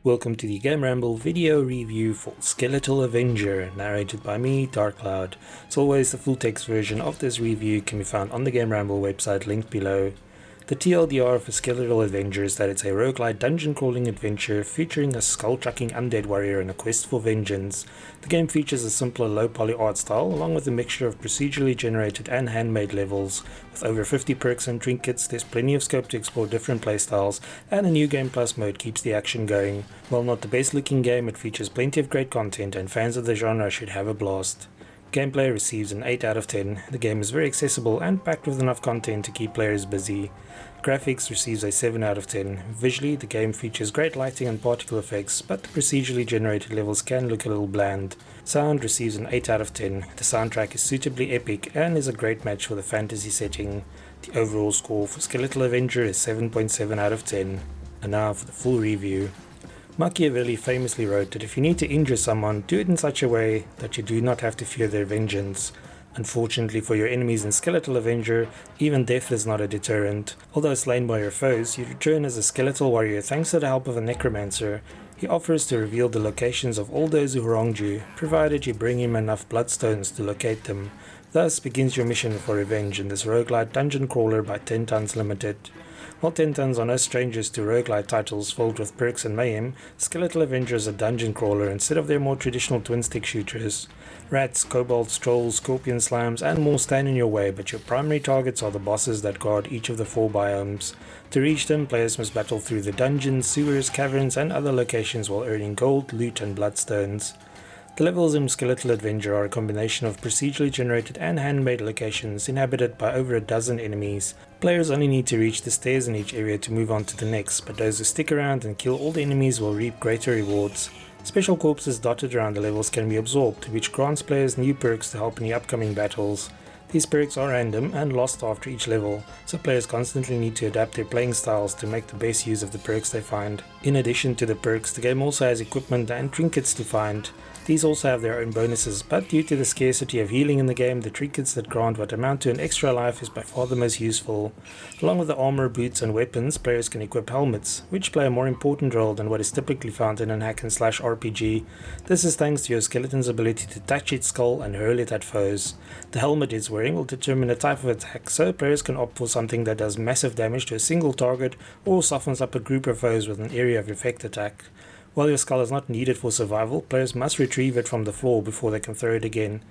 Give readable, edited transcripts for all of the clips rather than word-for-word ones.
Welcome to the GAMERamble video review for Skeletal Avenger, narrated by me, Darkcloud. As always, the full text version of this review can be found on the GAMERamble website linked below. The TLDR for Skeletal Avenger is that it's a roguelite dungeon crawling adventure featuring a skull-chucking undead warrior and a quest for vengeance. The game features a simpler low-poly art style along with a mixture of procedurally generated and handmade levels. With over 50 perks and trinkets, there's plenty of scope to explore different playstyles, and a new Game Plus mode keeps the action going. While not the best looking game, it features plenty of great content and fans of the genre should have a blast. Gameplay receives an 8 out of 10. The game is very accessible and packed with enough content to keep players busy. Graphics receives a 7 out of 10. Visually, the game features great lighting and particle effects, but the procedurally generated levels can look a little bland. Sound receives an 8 out of 10. The soundtrack is suitably epic and is a great match for the fantasy setting. The overall score for Skeletal Avenger is 7.7 out of 10. And now for the full review. Machiavelli famously wrote that if you need to injure someone, do it in such a way that you do not have to fear their vengeance. Unfortunately for your enemies in Skeletal Avenger, even death is not a deterrent. Although slain by your foes, you return as a skeletal warrior thanks to the help of a necromancer. He offers to reveal the locations of all those who wronged you, provided you bring him enough bloodstones to locate them. Thus begins your mission for revenge in this roguelite dungeon crawler by 10 Tons Limited. While 10 Tons are no strangers to roguelite titles filled with perks and mayhem, Skeletal Avenger is a dungeon crawler instead of their more traditional twin-stick shooters. Rats, kobolds, trolls, scorpion slimes and more stand in your way, but your primary targets are the bosses that guard each of the 4 biomes. To reach them, players must battle through the dungeons, sewers, caverns and other locations while earning gold, loot and bloodstones. The levels in Skeletal Avenger are a combination of procedurally generated and handmade locations inhabited by over a dozen enemies. Players only need to reach the stairs in each area to move on to the next, but those who stick around and kill all the enemies will reap greater rewards. Special corpses dotted around the levels can be absorbed, which grants players new perks to help in the upcoming battles. These perks are random and lost after each level, so players constantly need to adapt their playing styles to make the best use of the perks they find. In addition to the perks, the game also has equipment and trinkets to find. These also have their own bonuses, but due to the scarcity of healing in the game, the trinkets that grant what amount to an extra life is by far the most useful. Along with the armor, boots and weapons, players can equip helmets, which play a more important role than what is typically found in an hack-and-slash RPG. This is thanks to your skeleton's ability to touch its skull and hurl it at foes. The helmet it's wearing will determine the type of attack, so players can opt for something that does massive damage to a single target or softens up a group of foes with an area of effect attack. While your skull is not needed for survival, players must retrieve it from the floor before they can throw it again.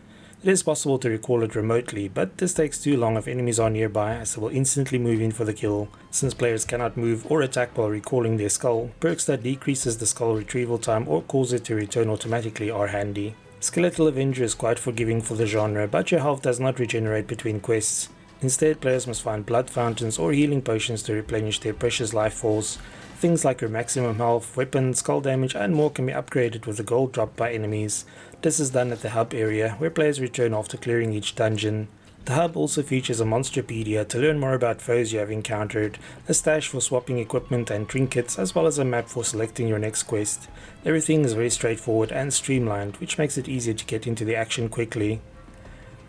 It is possible to recall it remotely, but this takes too long if enemies are nearby, as they will instantly move in for the kill. Since players cannot move or attack while recalling their skull, perks that decreases the skull retrieval time or cause it to return automatically are handy. Skeletal Avenger is quite forgiving for the genre, but your health does not regenerate between quests. Instead, players must find blood fountains or healing potions to replenish their precious life force. Things like your maximum health, weapons, skull damage and more can be upgraded with the gold dropped by enemies. This is done at the hub area, where players return after clearing each dungeon. The hub also features a Monstropedia to learn more about foes you have encountered, a stash for swapping equipment and trinkets, as well as a map for selecting your next quest. Everything is very straightforward and streamlined, which makes it easier to get into the action quickly.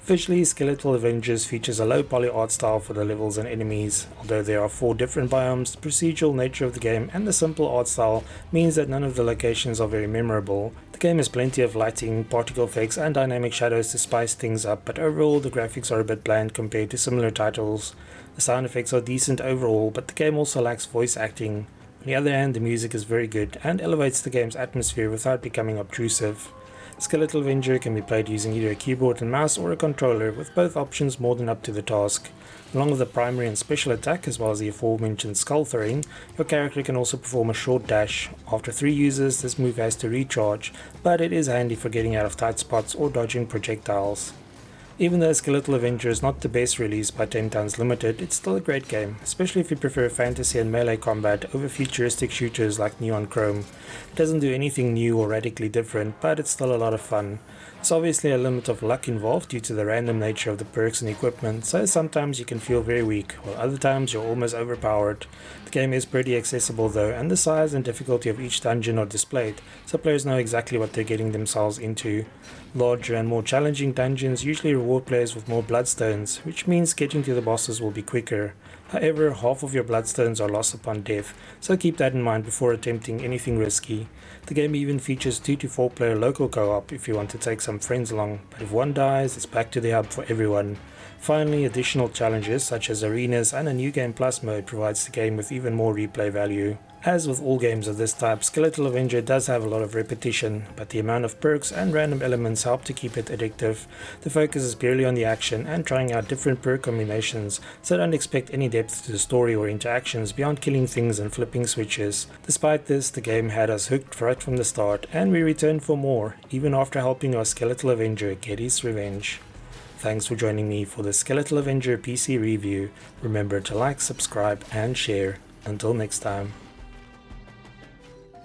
Visually, Skeletal Avengers features a low poly art style for the levels and enemies. Although there are 4 different biomes, the procedural nature of the game and the simple art style means that none of the locations are very memorable. The game has plenty of lighting, particle effects and dynamic shadows to spice things up, but overall the graphics are a bit bland compared to similar titles. The sound effects are decent overall, but the game also lacks voice acting. On the other hand, the music is very good and elevates the game's atmosphere without becoming obtrusive. Skeletal Avenger can be played using either a keyboard and mouse or a controller, with both options more than up to the task. Along with the primary and special attack as well as the aforementioned skull throwing, your character can also perform a short dash. After 3 uses, this move has to recharge, but it is handy for getting out of tight spots or dodging projectiles. Even though Skeletal Avenger is not the best release by 10 Tons Limited, it's still a great game, especially if you prefer fantasy and melee combat over futuristic shooters like Neon Chrome. It doesn't do anything new or radically different, but it's still a lot of fun. There's obviously a limit of luck involved due to the random nature of the perks and equipment, so sometimes you can feel very weak, while other times you're almost overpowered. The game is pretty accessible though, and the size and difficulty of each dungeon are displayed, so players know exactly what they're getting themselves into. Larger and more challenging dungeons usually reward players with more bloodstones, which means getting to the bosses will be quicker. However, half of your bloodstones are lost upon death, so keep that in mind before attempting anything risky. The game even features 2 to 4 player local co-op if you want to take some friends along, but if one dies, it's back to the hub for everyone. Finally, additional challenges such as arenas and a new game plus mode provides the game with even more replay value. As with all games of this type, Skeletal Avenger does have a lot of repetition, but the amount of perks and random elements help to keep it addictive. The focus is purely on the action and trying out different perk combinations, so don't expect any depth to the story or interactions beyond killing things and flipping switches. Despite this, the game had us hooked right from the start, and we returned for more, even after helping our Skeletal Avenger get his revenge. Thanks for joining me for the Skeletal Avenger PC review. Remember to like, subscribe and share. Until next time.